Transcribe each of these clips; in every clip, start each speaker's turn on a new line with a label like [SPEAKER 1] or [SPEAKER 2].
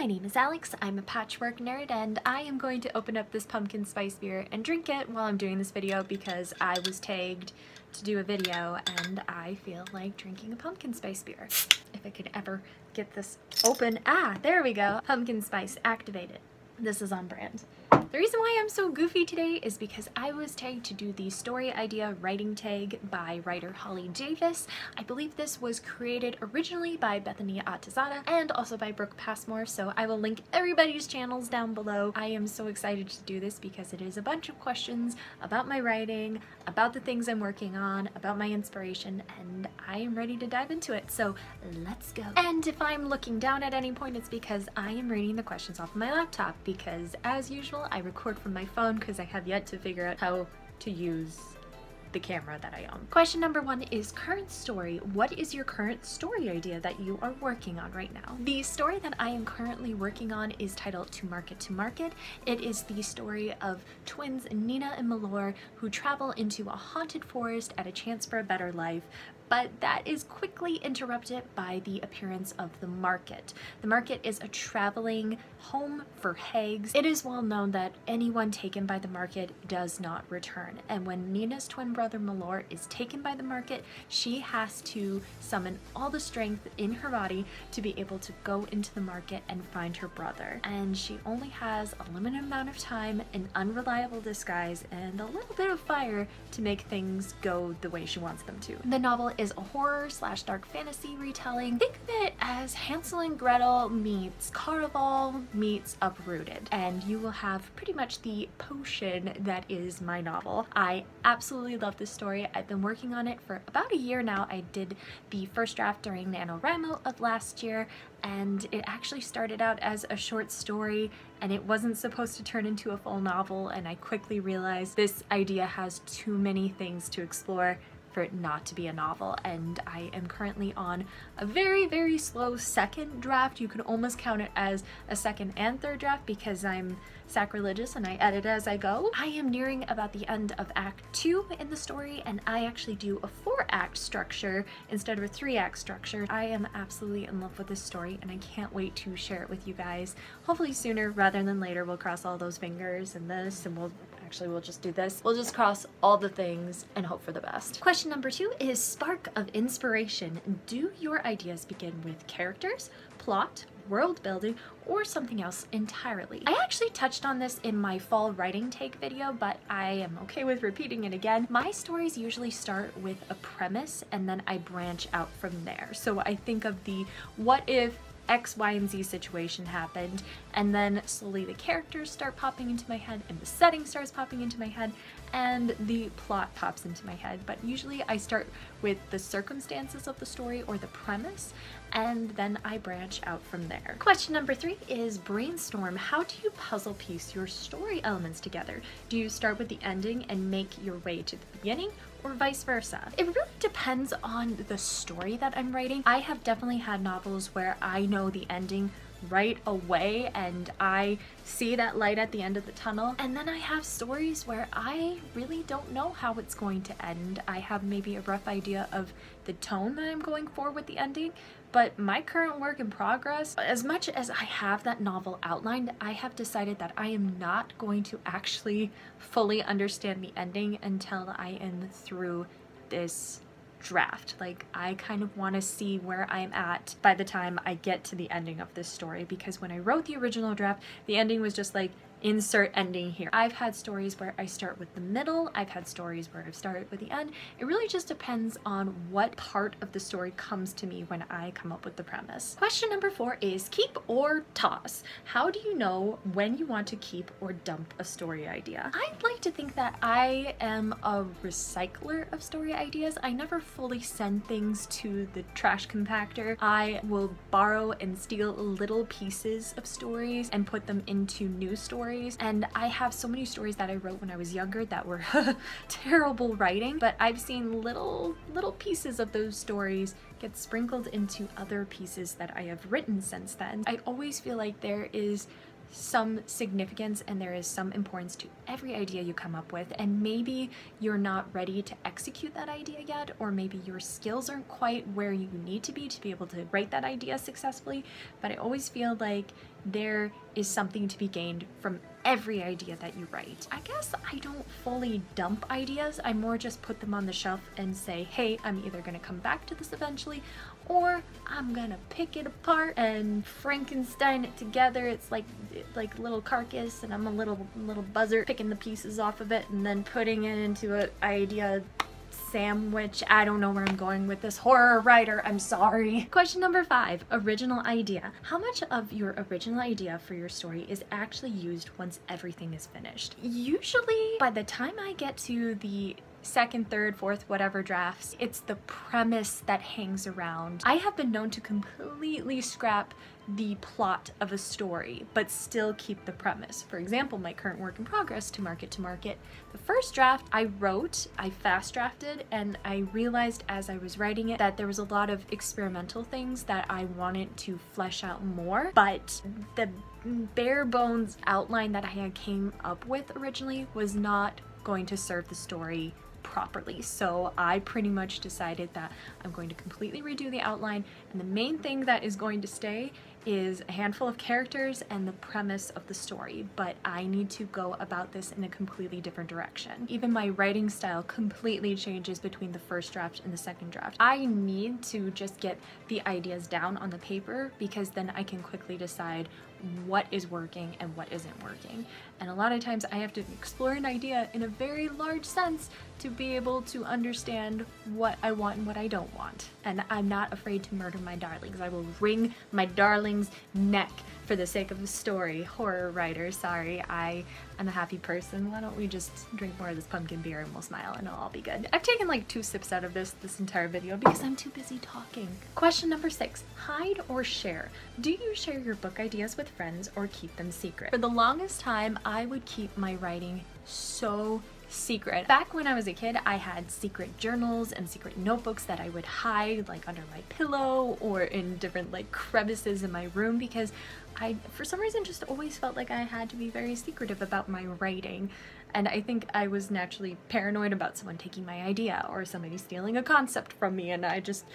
[SPEAKER 1] my name is Alex, I'm a patchwork nerd, and I am going to open up this pumpkin spice beer and drink it while I'm doing this video because I was tagged to do a video and I feel like drinking a pumpkin spice beer. If I could ever get this open. Ah, there we go. Pumpkin spice activated. This is on brand. The reason why I'm so goofy today is because I was tagged to do the story idea writing tag by writer Holly Davis. I believe this was created originally by Bethany Atazada and also by Brooke Passmore, so I will link everybody's channels down below. I am so excited to do this because it is a bunch of questions about my writing, about the things I'm working on, about my inspiration, and I am ready to dive into it, so let's go. And if I'm looking down at any point, it's because I am reading the questions off of my laptop, because as usual I record from my phone because I have yet to figure out how to use the camera that I own. Question number 1 is current story. What is your current story idea that you are working on right now? The story that I am currently working on is titled To Market to Market. It is the story of twins Nina and Malor who travel into a haunted forest at a chance for a better life, but that is quickly interrupted by the appearance of the market. The market is a traveling home for hags. It is well known that anyone taken by the market does not return, and when Nina's twin brother Malor is taken by the market, she has to summon all the strength in her body to be able to go into the market and find her brother. And she only has a limited amount of time, an unreliable disguise, and a little bit of fire to make things go the way she wants them to. The novel is a horror / dark fantasy retelling. Think of it as Hansel and Gretel meets Caraval meets Uprooted, and you will have pretty much the potion that is my novel. I absolutely love this story. I've been working on it for about a year now. I did the first draft during NaNoWriMo of last year, and it actually started out as a short story and it wasn't supposed to turn into a full novel, and I quickly realized this idea has too many things to explore for it not to be a novel, and I am currently on a very slow second draft. You could almost count it as a second and third draft because I'm sacrilegious and I edit as I go. I am nearing about the end of Act 2 in the story, and I actually do a 4-act structure instead of a 3-act structure. I am absolutely in love with this story and I can't wait to share it with you guys. Hopefully sooner rather than later. We'll cross all those fingers and this, and we'll just do this. We'll just cross all the things and hope for the best. Question number 2 is spark of inspiration. Do your ideas begin with characters, plot, world building, or something else entirely? I actually touched on this in my fall writing take video, but I am okay with repeating it again. My stories usually start with a premise and then I branch out from there. So I think of the what if X, Y, and Z situation happened, and then slowly the characters start popping into my head and the setting starts popping into my head and the plot pops into my head. But usually I start with the circumstances of the story or the premise, and then I branch out from there. Question number 3 is brainstorm. How do you puzzle piece your story elements together? Do you start with the ending and make your way to the beginning, or vice versa? It really depends on the story that I'm writing. I have definitely had novels where I know the ending right away and I see that light at the end of the tunnel, and then I have stories where I really don't know how it's going to end. I have maybe a rough idea of the tone that I'm going for with the ending, but my current work in progress, as much as I have that novel outlined, I have decided that I am not going to actually fully understand the ending until I am through this draft. Like, I kind of want to see where I'm at by the time I get to the ending of this story, because when I wrote the original draft, the ending was just like, insert ending here. I've had stories where I start with the middle, I've had stories where I've started with the end. It really just depends on what part of the story comes to me when I come up with the premise. Question number 4 is keep or toss. How do you know when you want to keep or dump a story idea? I'd like to think that I am a recycler of story ideas. I never fully send things to the trash compactor. I will borrow and steal little pieces of stories and put them into new stories. And I have so many stories that I wrote when I was younger that were terrible writing, but I've seen little pieces of those stories get sprinkled into other pieces that I have written since then. I always feel like there is some significance and there is some importance to every idea you come up with, and maybe you're not ready to execute that idea yet, or maybe your skills aren't quite where you need to be able to write that idea successfully, but I always feel like there is something to be gained from every idea that you write. I guess I don't fully dump ideas, I more just put them on the shelf and say, hey, I'm either gonna come back to this eventually, or I'm gonna pick it apart and Frankenstein it together. It's like little carcass, and I'm a little buzzard picking the pieces off of it and then putting it into an idea sandwich. I don't know where I'm going with this, horror writer, I'm sorry. Question number 5, original idea. How much of your original idea for your story is actually used once everything is finished? Usually by the time I get to the second, third, fourth, whatever drafts, it's the premise that hangs around. I have been known to completely scrap the plot of a story but still keep the premise. For example, my current work in progress, To Market, the first draft I wrote, I fast drafted, and I realized as I was writing it that there was a lot of experimental things that I wanted to flesh out more, but the bare bones outline that I had came up with originally was not going to serve the story properly. So I pretty much decided that I'm going to completely redo the outline, and the main thing that is going to stay is a handful of characters and the premise of the story, but I need to go about this in a completely different direction. Even my writing style completely changes between the first draft and the second draft. I need to just get the ideas down on the paper, because then I can quickly decide what is working and what isn't working. And a lot of times I have to explore an idea in a very large sense to be able to understand what I want and what I don't want. And I'm not afraid to murder my darlings. I will wring my darling's neck for the sake of the story. Horror writer, sorry, I'm a happy person. Why don't we just drink more of this pumpkin beer and we'll smile and it'll all be good. I've taken like 2 sips out of this entire video because I'm too busy talking. Question number 6, hide or share? Do you share your book ideas with friends or keep them secret? For the longest time, I would keep my writing so secret. Back when I was a kid, I had secret journals and secret notebooks that I would hide like under my pillow or in different like crevices in my room, because I, for some reason, just always felt like I had to be very secretive about my writing. And I think I was naturally paranoid about someone taking my idea or somebody stealing a concept from me, and I just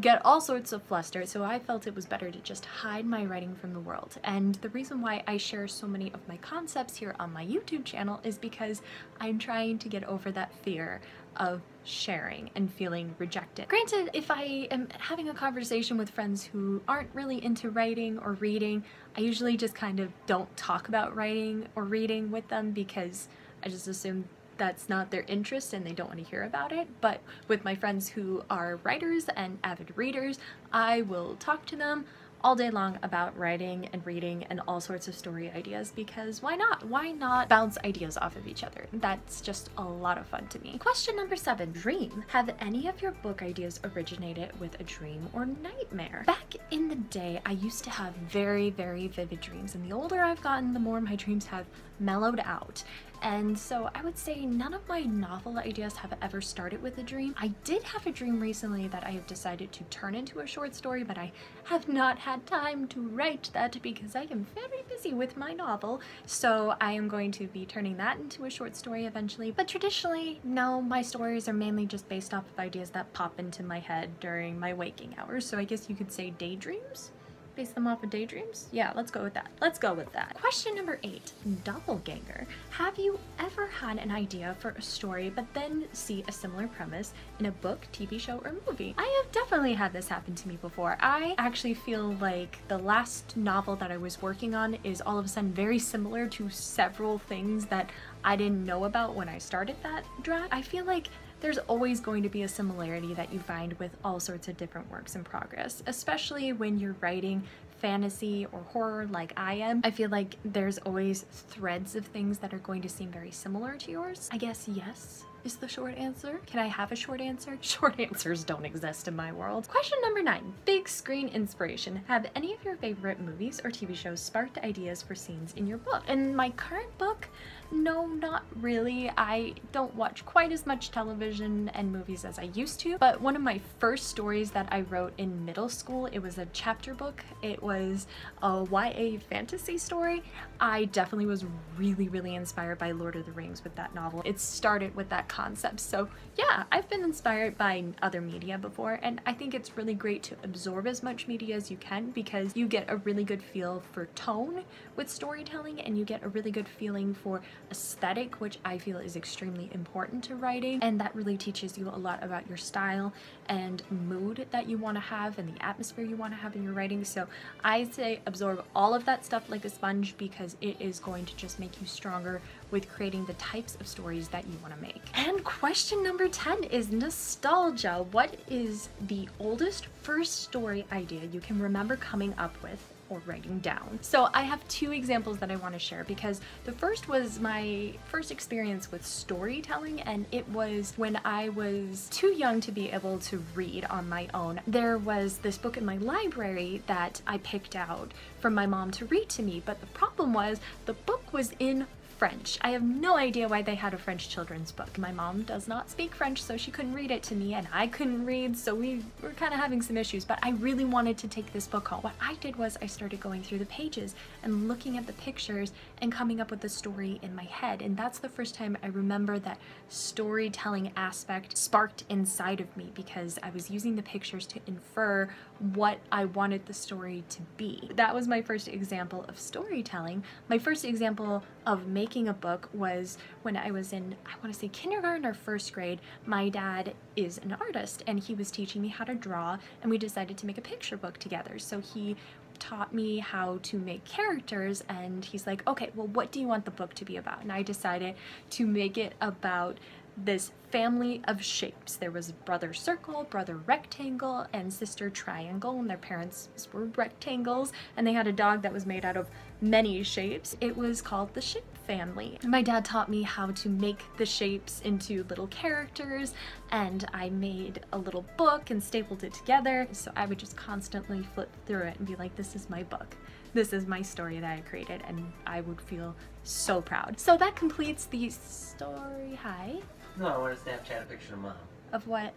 [SPEAKER 1] get all sorts of fluster, so I felt it was better to just hide my writing from the world. And the reason why I share so many of my concepts here on my YouTube channel is because I'm trying to get over that fear of sharing and feeling rejected. Granted, if I am having a conversation with friends who aren't really into writing or reading, I usually just kind of don't talk about writing or reading with them, because I just assume that's not their interest and they don't want to hear about it. But with my friends who are writers and avid readers, I will talk to them all day long about writing and reading and all sorts of story ideas, because why not? Why not bounce ideas off of each other? That's just a lot of fun to me. Question number 7, dream. Have any of your book ideas originated with a dream or nightmare? Back in the day, I used to have very, very vivid dreams, and the older I've gotten, the more my dreams have mellowed out. And so I would say none of my novel ideas have ever started with a dream. I did have a dream recently that I have decided to turn into a short story, but I have not had time to write that because I am very busy with my novel. So I am going to be turning that into a short story eventually. But traditionally, no, my stories are mainly just based off of ideas that pop into my head during my waking hours. So I guess you could say daydreams? Base them off of daydreams? Yeah, let's go with that. Let's go with that. Question number 8, doppelganger. Have you ever had an idea for a story but then see a similar premise in a book, TV show, or movie? I have definitely had this happen to me before. I actually feel like the last novel that I was working on is all of a sudden very similar to several things that I didn't know about when I started that draft. I feel like there's always going to be a similarity that you find with all sorts of different works in progress, especially when you're writing fantasy or horror like I am. I feel like there's always threads of things that are going to seem very similar to yours. I guess yes, is the short answer. Can I have a short answer? Short answers don't exist in my world. Question number 9. Big screen inspiration. Have any of your favorite movies or TV shows sparked ideas for scenes in your book? In my current book, no, not really. I don't watch quite as much television and movies as I used to, but one of my first stories that I wrote in middle school, it was a chapter book. It was a YA fantasy story. I definitely was really inspired by Lord of the Rings with that novel. It started with that concept. So yeah, I've been inspired by other media before, and I think it's really great to absorb as much media as you can because you get a really good feel for tone with storytelling, and you get a really good feeling for aesthetic, which I feel is extremely important to writing, and that really teaches you a lot about your style and mood that you want to have and the atmosphere you want to have in your writing. So I say absorb all of that stuff like a sponge because it is going to just make you stronger with creating the types of stories that you want to make. And question number 10 is nostalgia. What is the oldest first story idea you can remember coming up with or writing down? So I have 2 examples that I want to share because the first was my first experience with storytelling, and it was when I was too young to be able to read on my own. There was this book in my library that I picked out from my mom to read to me, but the problem was the book was in French. I have no idea why they had a French children's book. My mom does not speak French, so she couldn't read it to me, and I couldn't read, so we were kind of having some issues, but I really wanted to take this book home. What I did was I started going through the pages and looking at the pictures and coming up with a story in my head, and that's the first time I remember that storytelling aspect sparked inside of me because I was using the pictures to infer what I wanted the story to be. That was my first example of storytelling. My first example of making a book was when I was in, I want to say kindergarten or first grade. My dad is an artist and he was teaching me how to draw, and we decided to make a picture book together. So he taught me how to make characters, and he's like, okay, well, what do you want the book to be about? And I decided to make it about this family of shapes. There was brother circle, brother rectangle, and sister triangle, and their parents were rectangles, and they had a dog that was made out of many shapes. It was called the Shape Family. My dad taught me how to make the shapes into little characters, and I made a little book and stapled it together. So I would just constantly flip through it and be like, this is my book. This is my story that I created, and I would feel so proud. So that completes the story. Hi?
[SPEAKER 2] No, I want to Snapchat a picture of Mom.
[SPEAKER 1] Of what?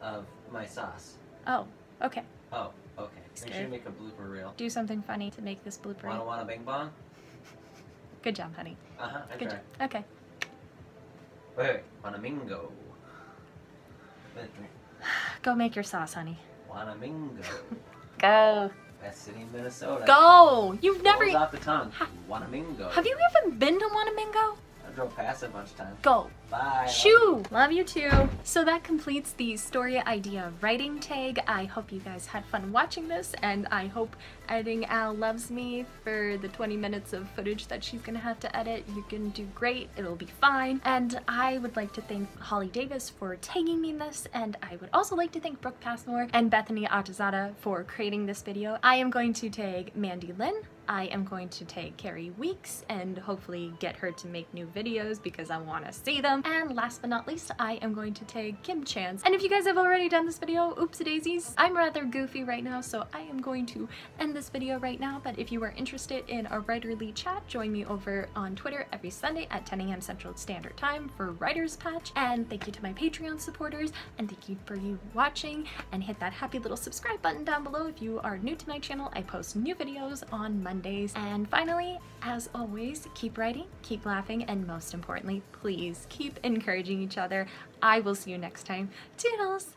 [SPEAKER 2] Of my sauce.
[SPEAKER 1] Oh, okay.
[SPEAKER 2] Oh, okay. Make sure you make a blooper reel.
[SPEAKER 1] Do something funny to make this blooper.
[SPEAKER 2] Wanna bing bong?
[SPEAKER 1] Good job, honey.
[SPEAKER 2] Uh-huh, I
[SPEAKER 1] Good
[SPEAKER 2] tried.
[SPEAKER 1] job. Okay.
[SPEAKER 2] Wait, wanna mingo.
[SPEAKER 1] Go make your sauce, honey.
[SPEAKER 2] Wanna mingo.
[SPEAKER 1] Go.
[SPEAKER 2] West City, Minnesota.
[SPEAKER 1] Go! You've never...
[SPEAKER 2] Rolls off the tongue. Wanamingo.
[SPEAKER 1] Have you even been to Wanamingo?
[SPEAKER 2] I drove past it a bunch of times.
[SPEAKER 1] Go.
[SPEAKER 2] Bye.
[SPEAKER 1] Shoo! Love you too. So that completes the story idea writing tag. I hope you guys had fun watching this, and I hope Editing Al loves me for the 20 minutes of footage that she's gonna have to edit. You can do great. It'll be fine. And I would like to thank Holly Davis for tagging me in this, and I would also like to thank Brooke Passmore and Bethany Atazada for creating this video. I am going to tag Mandi Lynn. I am going to tag Kari Weeks and hopefully get her to make new videos because I want to see them. And last but not least, I am going to tag Kim Chance. And if you guys have already done this video, oopsie daisies. I'm rather goofy right now, so I am going to end this video right now. But if you are interested in a writerly chat, join me over on Twitter every Sunday at 10 a.m. Central Standard Time for Writer's Patch. And thank you to my Patreon supporters, and thank you for you watching, and hit that happy little subscribe button down below if you are new to my channel. I post new videos on Mondays. And finally, as always, keep writing, keep laughing, and most importantly, please keep encouraging each other. I will see you next time. Toodles!